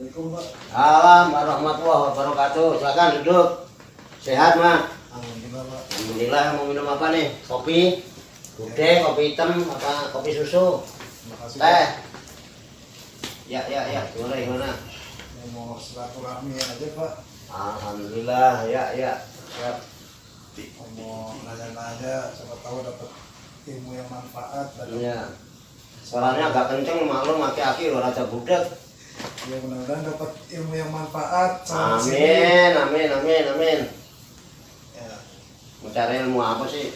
Assalamualaikum Pak. Salam warahmatullahi wabarakatuh. Silakan duduk. Sehat Mak? Alhamdulillah Pak. Alhamdulillah. Mau minum apa nih? Kopi? Gudeg, kopi hitam, apa kopi susu? Terima kasih Teh? Pak. Ya. Gimana? Mau silaturahmi aja Pak. Alhamdulillah. Ya. Siap. Mau nanya-nanya, siapa tahu dapat ilmu yang manfaat. Iya. Suaranya agak kenceng, maklum aki-aki loh raja gudeg. Ya mudah-mudahan dapat ilmu yang manfaat. Sama di sini. Amin. Ya. Mau cari ilmu apa sih?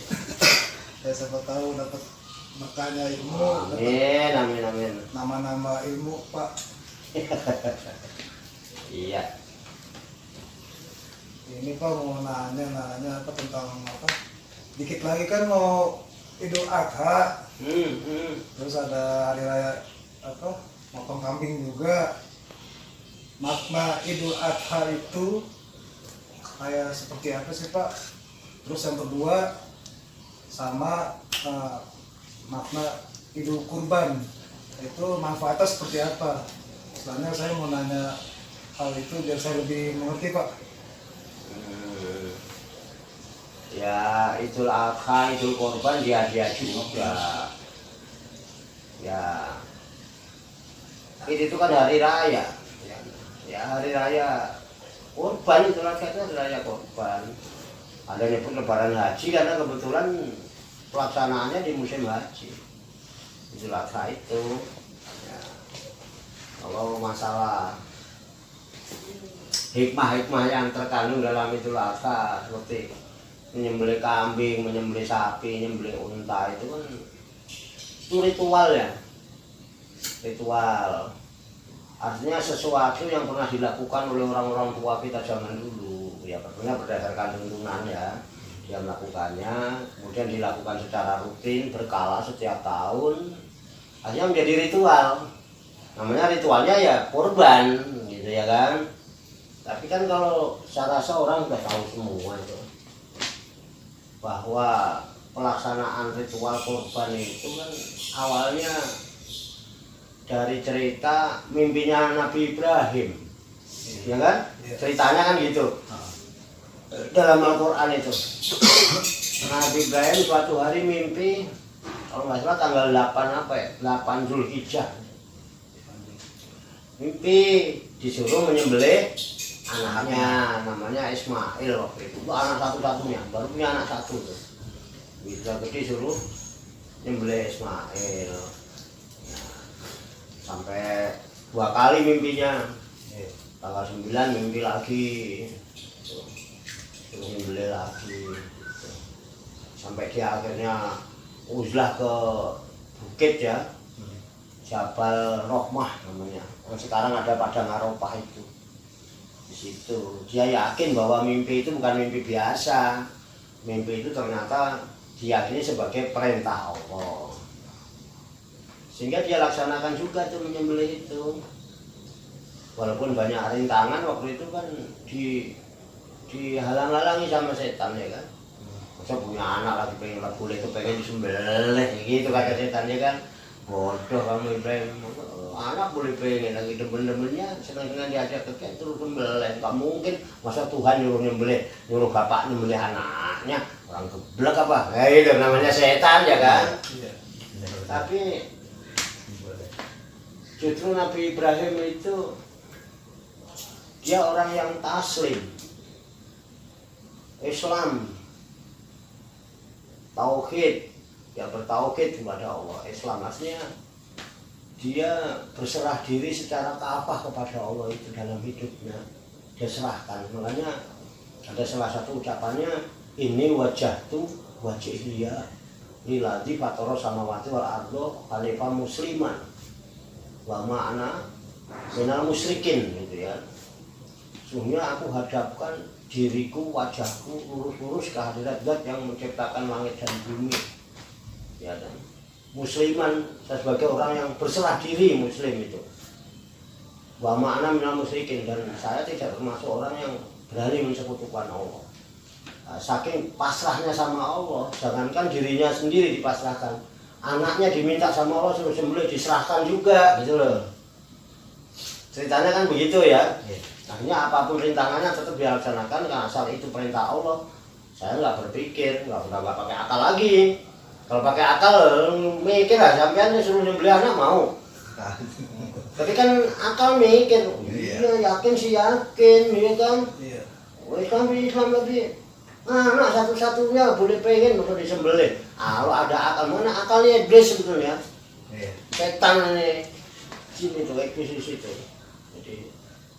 Ya siapa tahu dapat makanya ilmu. Dapat Amin. nama-nama ilmu Pak. Iya. Ini Pak mau nanya apa tentang apa? Dikit lagi kan mau Idul Adha. Terus ada hari raya apa? Motong kambing juga. Makna Idul Adha itu kayak seperti apa sih Pak? Terus yang kedua sama makna Idul Kurban itu manfaatnya seperti apa? Sebenarnya saya mau nanya hal itu biar saya lebih mengerti Pak. Ya, Idul Adha, Idul Kurban dia juga. Ya, itu kan hari raya. Ya hari raya Kurban, Idul Adha itu hari raya Kurban. Ada nyebut Lebaran Haji karena kebetulan pelaksanaannya di musim haji. Idul Adha itu. Ya. Kalau masalah hikmah-hikmah yang terkandung dalam Idul Adha seperti menyembelih kambing, menyembelih sapi, menyembelih unta itu kan itu ritual ya. Ritual. Artinya sesuatu yang pernah dilakukan oleh orang-orang tua kita zaman dulu. Ya tentunya berdasarkan tuntunan ya. Dia melakukannya, kemudian dilakukan secara rutin, berkala setiap tahun. Akhirnya menjadi ritual. Namanya ritualnya ya kurban gitu ya kan. Tapi kan kalau saya rasa orang sudah tahu semua itu bahwa pelaksanaan ritual kurban itu kan awalnya dari cerita mimpinya Nabi Ibrahim, ya kan? Ceritanya kan gitu dalam Al-Quran itu. Nabi Ibrahim suatu hari mimpi, kalau nggak salah tanggal 8 apa ya? 8 Zulhijjah. Mimpi disuruh menyembelih anaknya, namanya Ismail waktu itu anak satu-satunya, baru punya anak satu tuh. Bisa gede suruh nyembelih Ismail. Ya, sampai 2 kali mimpinya. Tanggal 9 mimpi lagi, suruh nyembelih lagi. Sampai dia akhirnya uzlah ke bukit ya, Jabal Rohmah namanya. Sekarang ada Padang Arafah itu. Di situ dia yakin bahwa mimpi itu bukan mimpi biasa. Mimpi itu ternyata diyakini sebagai perintah Allah. Sehingga dia laksanakan juga tuh menyembelih itu. Walaupun banyak rintangan waktu itu kan dihalang-halangi sama setan ya kan. Masa punya anak lagi pengen boleh kepengen disembelih gitu kata setannya kan. Bodoh kamu Ibrahim, anak boleh pengen lagi demen-demennya senang-senang diajak ke terus nyembelih. Gak mungkin masa Tuhan nyuruh bapak nyembelih anaknya, orang geblek apa? Itu namanya setan ya kan. Tapi justru Nabi Ibrahim itu dia orang yang taslim, Islam, tauhid. Ya bertauhid kepada Allah. Islam aslinya dia berserah diri secara kafah kepada Allah itu dalam hidupnya. Dia serahkan. Makanya ada salah satu ucapannya, ini wajahtu wajhiyya liladzi fatara samawati wal ardo hanifan musliman wa ma'ana minal musyrikin gitu ya. Sungguhnya aku hadapkan diriku, wajahku lurus-lurus ke hadirat Zat yang menciptakan langit dan bumi. Ya kan? Musliman, saya sebagai orang yang berserah diri muslim itu. Wa ma'ana minal musyrikin, dan saya tidak termasuk orang yang berani mensekutukan Allah. Nah, saking pasrahnya sama Allah, jangankan dirinya sendiri dipasrahkan, anaknya diminta sama Allah suruh sembelih diserahkan juga gitu loh. Ceritanya kan begitu ya. Iya. Akhirnya apapun rintangannya tetap dilaksanakan karena asal itu perintah Allah. Saya nggak berpikir, udah nggak pakai akal lagi. Kalau pakai akal mikir lah, sampean suruh nyembelih anak mau. Tapi kan akal mikir, iya yakin sih yakin, ya kan. Iya. Islam lebih anak satu-satunya boleh pengen untuk disembelih. Kalau ada akal, mana akalnya iblis sebetulnya. Iya. Setan ini sini tuh iblis di situ. Jadi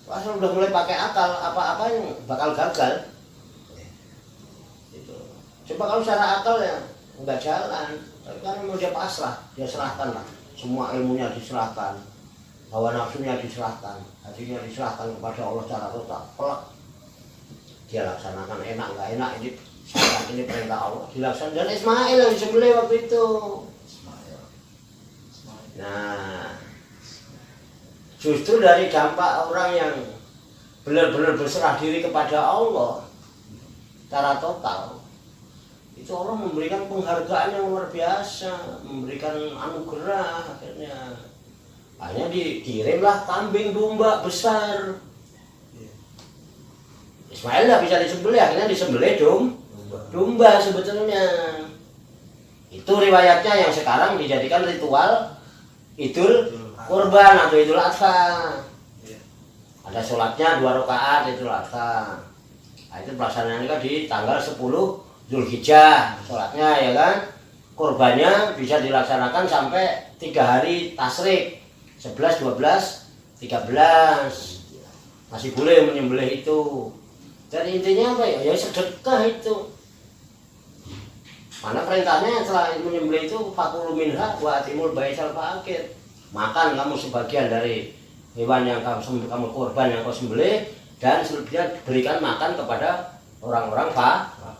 asal udah mulai pakai akal, apa-apa yang bakal gagal. Gitu. Coba kalau secara akal ya nggak jalan, tapi kan mau dia pasrah, dia serahkan lah, semua ilmunya diserahkan, hawa nafsunya diserahkan, hatinya diserahkan kepada Allah secara total, pelak dia laksanakan, enak nggak enak ini perintah Allah dilaksanakan. Dan Ismail yang disembelih waktu itu. Nah, justru dari dampak orang yang benar-benar berserah diri kepada Allah secara total, itu Allah memberikan penghargaan yang luar biasa, memberikan anugerah. Akhirnya dikirimlah kambing domba besar. Ismail nggak bisa disembelih, akhirnya disembelih domba sebetulnya. Itu riwayatnya yang sekarang dijadikan ritual Idul Kurban atau Idul Adha. Ada sholatnya 2 rakaat Idul Adha. Nah, itu pelaksanaannya kan di tanggal 10 Zulhijjah sholatnya ya kan. Kurbannya bisa dilaksanakan sampai 3 hari tasyrik, 11, 12, 13 masih boleh menyembelih itu. Dan intinya apa ya? Ya sedekah itu. Mana perintahnya setelah menyembelih itu fakulu minha wa atimul baisal fakir. Makan kamu sebagian dari hewan yang kamu kurban yang kau sembelih, dan selebihnya berikan makan kepada orang-orang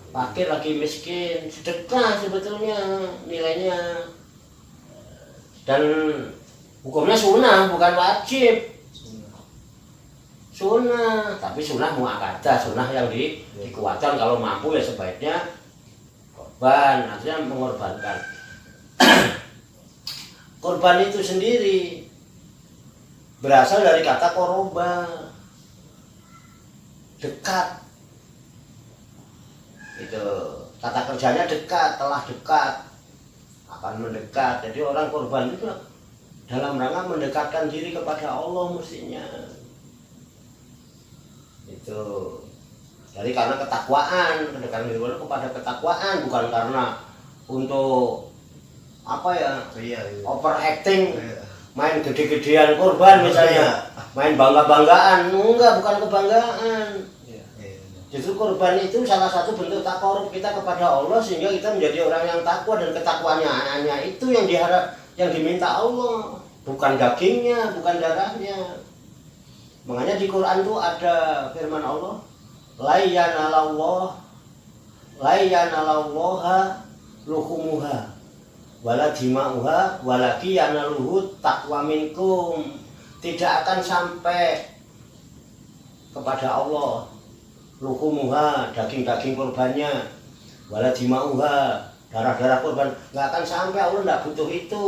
fakir lagi miskin. Sedekah sebetulnya nilainya. Dan hukumnya sunnah bukan wajib. Sunnah, tapi sunnah muakkadah, sunnah yang dikuatkan. Kalau mampu ya sebaiknya korban, artinya mengorbankan. Korban itu sendiri berasal dari kata koroba, dekat. Itu kata kerjanya dekat, telah dekat, akan mendekat. Jadi orang korban itu dalam rangka mendekatkan diri kepada Allah mestinya. Itu jadi karena ketakwaan, mendekatkan diri kepada ketakwaan, bukan karena untuk apa ya, overacting, main gede-gedean korban misalnya, main bangga-banggaan. Enggak, bukan kebanggaan. Justru korban itu salah satu bentuk takarub kita kepada Allah, sehingga kita menjadi orang yang takwa, dan ketakwaannya hanya itu yang diharap, yang diminta Allah, bukan dagingnya, bukan darahnya. Makanya di Quran itu ada firman Allah, la yanalallaha luhumuha wala dima'uha walaki yanaluhu taqwa minkum. Tidak akan sampai kepada Allah luhumuha, daging-daging korbannya, wala dima'uha, darah-darah korban, nggak akan sampai. Allah nggak butuh itu.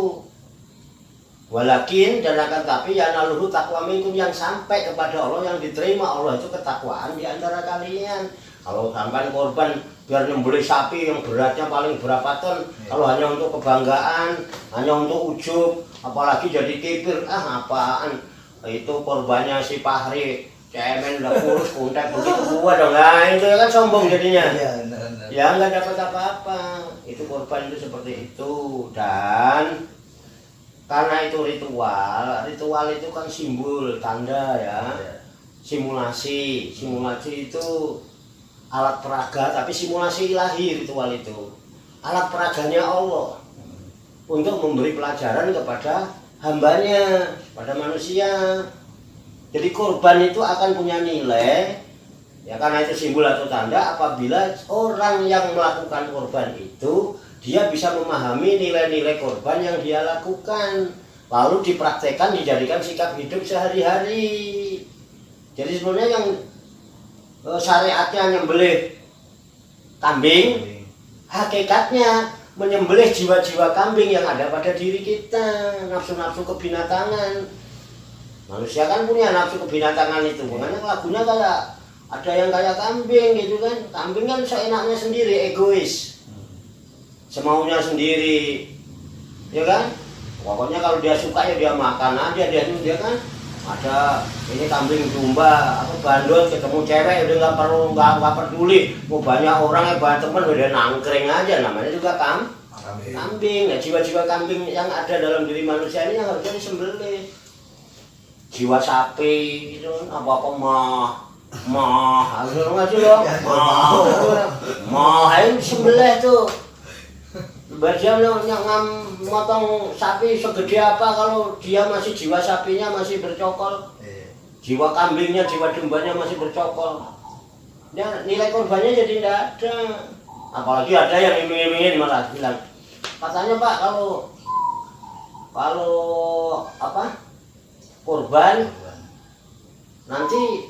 Walakin, dan akan tapi yanaluhu taqwa minkum, yang sampai kepada Allah, yang diterima Allah itu ketakwaan di antara kalian. Kalau sampai korban biar nyembelih sapi yang beratnya paling berapa ton, kalau hanya untuk kebanggaan, hanya untuk ujub, apalagi jadi kibir, apaan itu korbannya si Fahri, cemen udah kurus kuntek begitu gua dong. Nah itu kan sombong jadinya. Ya nggak dapat apa-apa. Itu korban itu seperti itu. Dan karena itu ritual itu kan simbol, tanda ya, simulasi itu alat peraga, tapi simulasi ilahi. Ritual itu alat peraganya Allah untuk memberi pelajaran kepada hambanya, pada manusia. Jadi korban itu akan punya nilai ya, karena itu simbol atau tanda. Apabila orang yang melakukan korban itu dia bisa memahami nilai-nilai korban yang dia lakukan, lalu dipraktekkan, dijadikan sikap hidup sehari-hari. Jadi sebenarnya yang syariatnya nyembelih kambing, hakikatnya menyembelih jiwa-jiwa kambing yang ada pada diri kita, nafsu-nafsu kebinatangan. Manusia kan punya nafsu kebinatangan itu, makanya lagunya kayak ada yang kayak kambing gitu kan. Kambing kan seenaknya sendiri, egois, semaunya sendiri, ya kan. Pokoknya kalau dia suka ya dia makan aja, dia kan. Ada ini kambing domba apa bandot ketemu cewek udah nggak peduli mau banyak orang ya banyak teman udah nangkring aja, namanya juga kambing. Nah, jiwa-jiwa kambing yang ada dalam diri manusia ini yang harusnya disembelih. Jiwa sapi itu apa harus nggak sih lo ini sembelih tuh. Dia motong sapi segede apa kalau dia masih jiwa sapinya masih bercokol, jiwa kambingnya, jiwa dombanya masih bercokol, ya nilai korbannya jadi tidak ada. Apalagi ada yang iming-imingin malah bilang, katanya Pak kalau apa korban nanti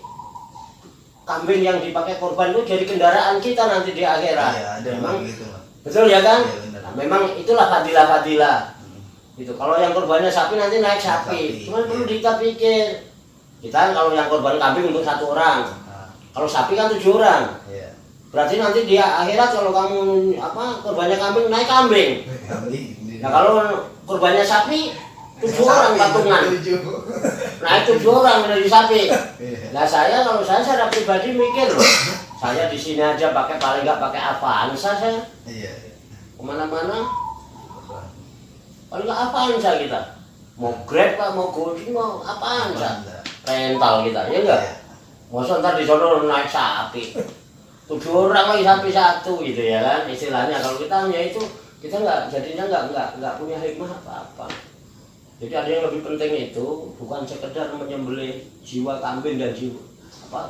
kambing yang dipakai korban itu jadi kendaraan kita nanti di akhirat. Iya, ada memang gitu, betul ya kan? Iya, Nah, memang itulah fadilah. Gitu. Kalau yang korbannya sapi nanti naik sapi. Cuman perlu kita pikir. Kita kan kalau yang korban kambing untuk 1 orang. Kalau sapi kan 7 orang. Iya. Berarti nanti dia akhirat kalau kamu korbannya kambing naik kambing. Nah, kalau korbannya sapi 7 orang patungan. Naik 7 orang dari sapi. Nah, kalau saya secara pribadi mikir loh. Saya di sini aja paling nggak pakai Avanza saya. Iya. Kemana-mana paling nggak Avanza kita, mau Grab Pak, mau Gojek, mau Avanza rental kita, ya enggak? Masa ntar di sono naik sapi 7 orang lagi sapi 1 gitu ya kan istilahnya. Kalau kita hanya itu kita jadinya nggak punya hikmah apa-apa. Jadi ada yang lebih penting itu bukan sekedar menyembelih jiwa kambing dan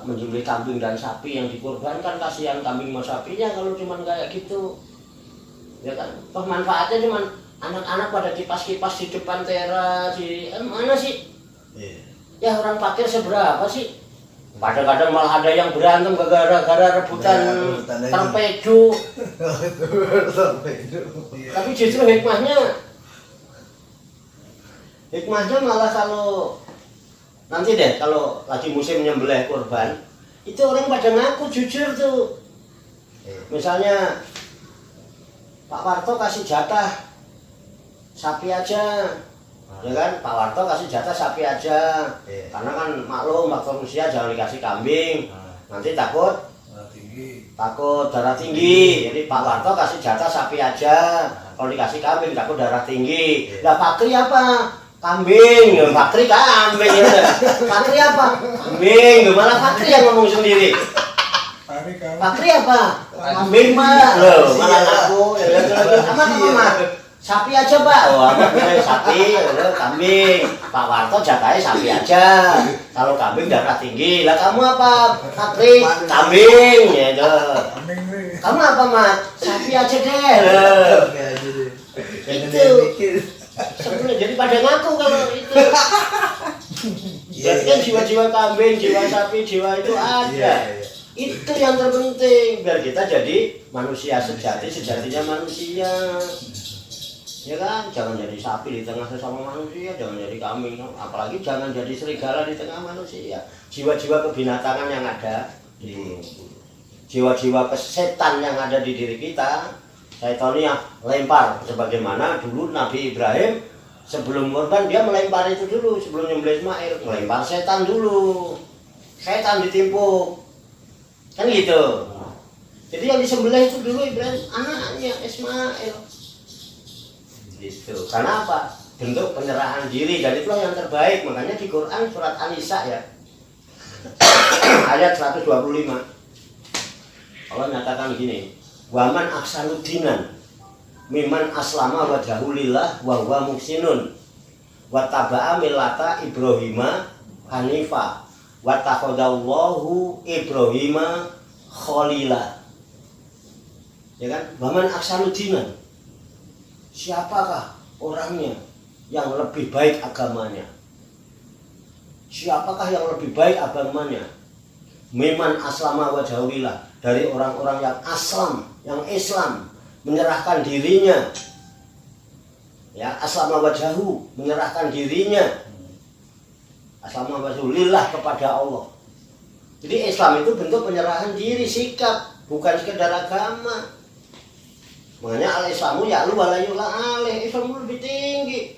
menyembelih kambing dan sapi yang dikorbankan, kasihan kambing sama sapinya kalau cuma kayak gitu. Ya kan, toh manfaatnya cuma anak-anak pada kipas-kipas di depan teras mana sih? Ya orang fakir seberapa sih? Kadang-kadang malah ada yang berantem gara-gara rebutan torpedo. Tapi justru hikmahnya malah kalau nanti deh kalau lagi musim nyembelih kurban itu orang pada ngaku jujur tuh. Misalnya Pak Warto kasih jatah sapi aja, ya kan? Pak Warto kasih jatah sapi aja, karena kan maklum faktor usia jangan dikasih kambing, nanti takut darah tinggi. Jadi Pak Warto kasih jatah sapi aja, kalau dikasih kambing takut darah tinggi. Lah Pakri apa? Kambing, Pakri kambing ya. Pakri apa? Kambing, malah Pakri yang ngomong sendiri. Pakri apa? Kambing Pak, loh malah aku apa sapi aja Pak. Oh apa sapi, kambing. Pak Warto jatahnya sapi aja. Kalau kambing darah tinggi. Lah kamu apa? Pakri kambing ya itu. Kamu apa Mat? Sapi aja deh. Itu sebenarnya jadi pada ngaku kalau itu. Jadi kan jiwa-jiwa kambing, jiwa sapi, jiwa itu ada. Itu yang terpenting biar kita jadi manusia sejatinya manusia, ya kan? Jangan jadi sapi di tengah sesama manusia, jangan jadi kambing, apalagi jangan jadi serigala di tengah manusia. Jiwa-jiwa kebinatangan yang ada di jiwa-jiwa kesetan yang ada di diri kita, Syaitania lempar. Sebagaimana dulu Nabi Ibrahim sebelum korban dia melempar itu dulu, sebelum nyembelih Ismail melempar setan dulu, setan ditimpuk. Kan gitu. Jadi yang disembelih itu dulu Ibrahim anaknya Ismail. Gitu. Karena apa? Bentuk penyerahan diri dan itulah yang terbaik. Makanya di Quran surat An-Nisa ya. Ayat 125. Allah nyatakan gini, "Waman ahsanudinan mimman aslama wajhahu lillah wa huwa muhsinun wa taba'a millata Ibrahima hanifa wa takhadallahu Ibrahima khalila." Ya kan? Waman ahsanudinan, siapakah orangnya yang lebih baik agamanya? Siapakah yang lebih baik agamanya? Mimman aslama wajhahu lillah, dari orang-orang yang aslam, yang Islam, menyerahkan dirinya. Ya, aslama wajhahu, menyerahkan dirinya Aslamu lillah kepada Allah. Jadi Islam itu bentuk penyerahan diri, sikap, bukan sekedar agama. Makanya al-Islamu ya'lu wa la yu'la alaih. Islam lebih tinggi.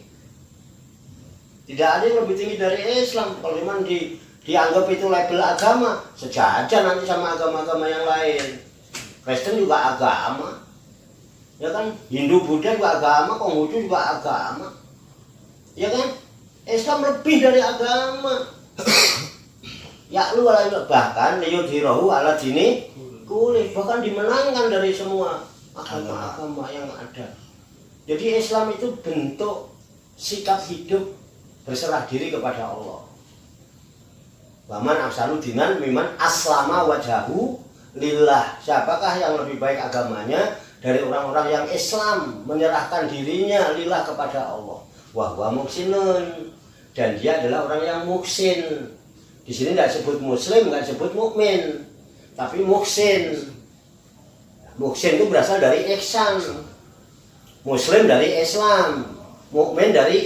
Tidak ada yang lebih tinggi dari Islam. Kalau memang dianggap itu label agama, sejajar nanti sama agama-agama yang lain. Kristen juga agama, ya kan? Hindu, Buddha juga agama, Konghucu juga agama, ya kan? Islam lebih dari agama. Ya lu bahkan liyudhirahu ala dini kulli, bahkan dimenangkan dari semua agama-agama yang ada. Jadi Islam itu bentuk sikap hidup berserah diri kepada Allah. Waman ahsanu dinan mimman aslama wajhahu lillah. Siapakah yang lebih baik agamanya dari orang-orang yang Islam menyerahkan dirinya lillah kepada Allah. Wa huwa muhsinun, dan dia adalah orang yang muhsin. Di sini tidak sebut muslim, nggak sebut mukmin, tapi muhsin. Muhsin itu berasal dari ihsan. Muslim dari Islam, mukmin dari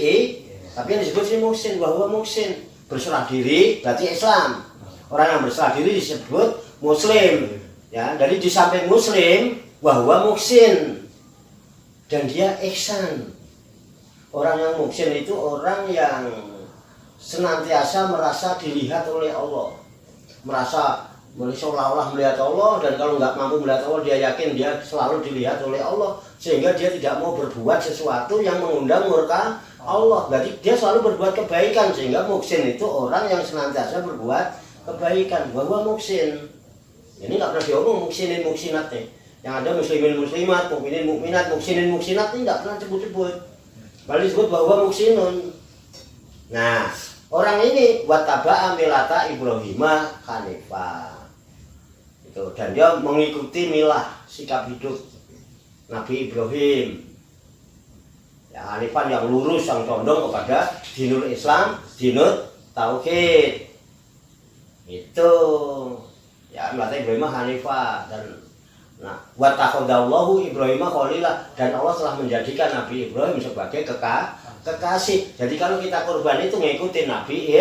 tapi yang disebut sini muhsin, wa huwa muhsin. Berserah diri berarti Islam. Orang yang berserah diri disebut muslim. Ya, dari di samping muslim, wahwa muhsin, dan dia ihsan. Orang yang muhsin itu orang yang senantiasa merasa dilihat oleh Allah, merasa seolah-olah melihat Allah, dan kalau nggak mampu melihat Allah dia yakin dia selalu dilihat oleh Allah, sehingga dia tidak mau berbuat sesuatu yang mengundang murka Allah. Berarti dia selalu berbuat kebaikan, sehingga muhsin itu orang yang senantiasa berbuat kebaikan. Bahwa muhsin ini nggak pernah diomong muhsinin muhsinat nih. Yang ada muslimin muslimat, mukminin mukminat, muhsinin muhsinat ini nggak pernah sebut-sebut. Malah disebut bahwa muhsinun. Nah, orang ini wattaba'a milata Ibrahim hanifah. Itu, dan dia mengikuti milah sikap hidup Nabi Ibrahim. Ya, hanifan yang lurus, yang condong kepada dinul Islam, dinul tauhid. Itu ya milata Ibrahim hanifah. Dan nah, wa takhadallahu Ibrahim khalilah, dan Allah telah menjadikan Nabi Ibrahim sebagai kekasih. Jadi kalau kita kurban itu ngikutin Nabi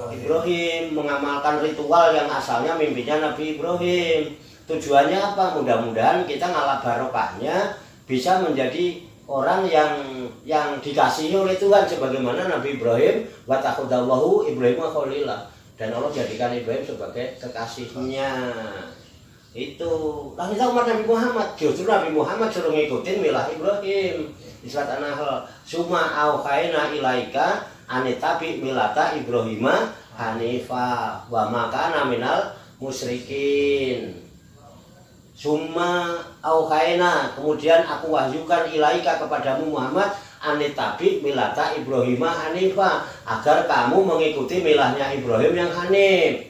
Ibrahim, mengamalkan ritual yang asalnya mimpinya Nabi Ibrahim. Tujuannya apa? Mudah-mudahan kita ngalah barokahnya bisa menjadi orang yang dikasihi oleh Tuhan, sebagaimana Nabi Ibrahim wa takhadallahu Ibrahim khalilah, dan Allah jadikan Ibrahim sebagai kekasihnya. Itu lah kita umat Nabi Muhammad, justru Nabi Muhammad suruh ngikutin milah Ibrahim. Di surat An-Nahl, summa auhayna ilaika anitabi milata Ibrahim hanifah wa ma kana minal musyrikin. Summa auhayna, kemudian aku wahyukan ilaika kepadamu Muhammad anitabi milata Ibrahim hanifah, agar kamu mengikuti milahnya Ibrahim yang hanif.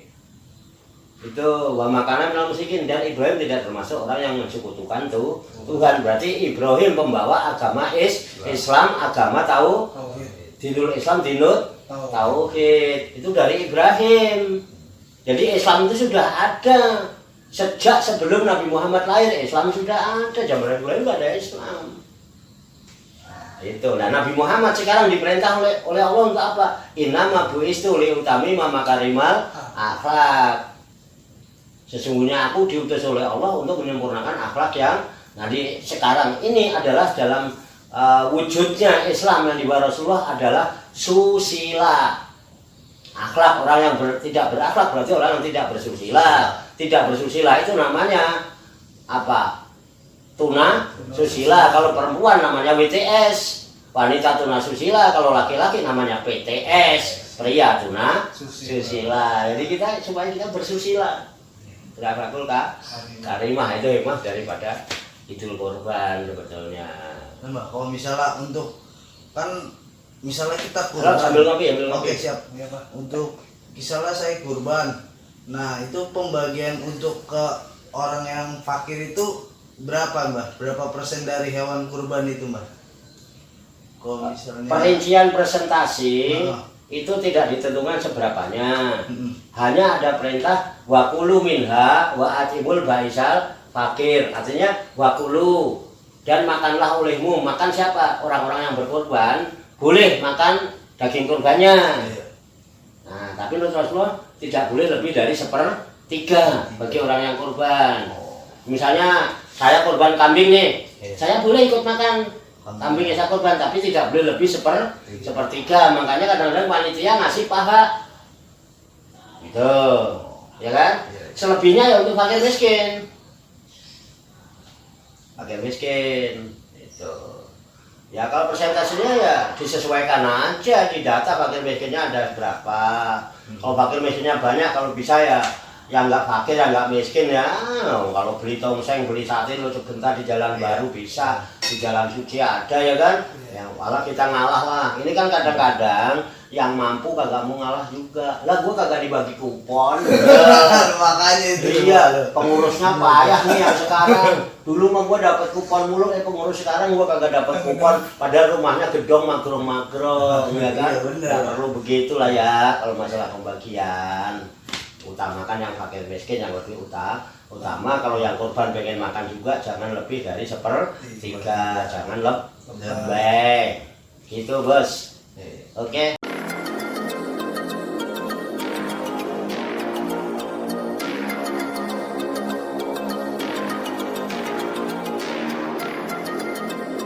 Itu wa makana minal musyrikin, dan Ibrahim tidak termasuk orang yang mensekutukan Tuhan. Berarti Ibrahim pembawa agama Islam, agama dinul Islam, dinul tauhid. Itu dari Ibrahim. Jadi Islam itu sudah ada sejak sebelum Nabi Muhammad lahir. Islam sudah ada, zaman Ibrahim nggak ada Islam. Itu. Nah, Nabi Muhammad sekarang diperintah oleh Allah untuk apa? Innama bu'istu liutamima makarimal akhlak. Sesungguhnya aku diutus oleh Allah untuk menyempurnakan akhlak yang sekarang ini adalah dalam wujudnya Islam yang dibawa Rasulullah adalah susila. Akhlak orang yang tidak berakhlak berarti orang yang tidak bersusila. Tidak bersusila itu namanya apa? Tuna susila. Kalau perempuan namanya WTS. Wanita tuna susila. Kalau laki-laki namanya PTS. Pria tuna susila. Jadi supaya kita bersusila. Berakhlakul karimah, itu hikmah daripada Idul Kurban sebetulnya. Nah, Mbak, kalau misalnya untuk misalnya kita kurban, sambil ngopi. Oke, siap. Ya, Pak. Untuk misalnya saya kurban, nah itu pembagian untuk ke orang yang fakir itu berapa, Mbak? Berapa persen dari hewan kurban itu, Mbak? Kalau misalnya perincian presentasi itu tidak ditentukan seberapanya. Hanya ada perintah wakulu minha wa atibul baisal fakir. Artinya wakulu, dan makanlah olehmu. Makan siapa? Orang-orang yang berkorban boleh makan daging kurbannya. Nah, tapi menurut Rasulullah tidak boleh lebih dari 1/3 bagi orang yang kurban. Misalnya saya kurban kambing nih, saya boleh ikut makan kambing yang saya kurban, tapi tidak boleh lebih 1/3. Makanya kadang-kadang panitia ngasih paha, gitu, ya kan? Selebihnya ya untuk fakir miskin, itu. Ya kalau persentasenya ya disesuaikan aja di data fakir miskinnya ada berapa. Kalau fakir miskinnya banyak, kalau bisa ya yang nggak fakir, yang nggak miskin ya. Kalau beli tongseng, beli sate lo sebentar di jalan baru bisa, di jalan suci ada ya kan. Ya malah kita ngalah lah. Ini kan kadang-kadang yang mampu kagak mau ngalah juga. Lah gua kagak dibagi kupon. Makanya itu. Iya, pengurusnya payah nih yang sekarang. Dulu mah gua dapat kupon mulu, pengurus sekarang gua kagak dapat kupon. Padahal rumahnya gedong magrong-magrong, ya kan? Iya, bener. Nggak perlu begitulah ya kalau masalah pembagian. Utamakan yang fakir miskin yang lebih utama. Kalau yang korban pengen makan juga jangan lebih dari 1/3, jangan lebih. Gitu bos. Oke.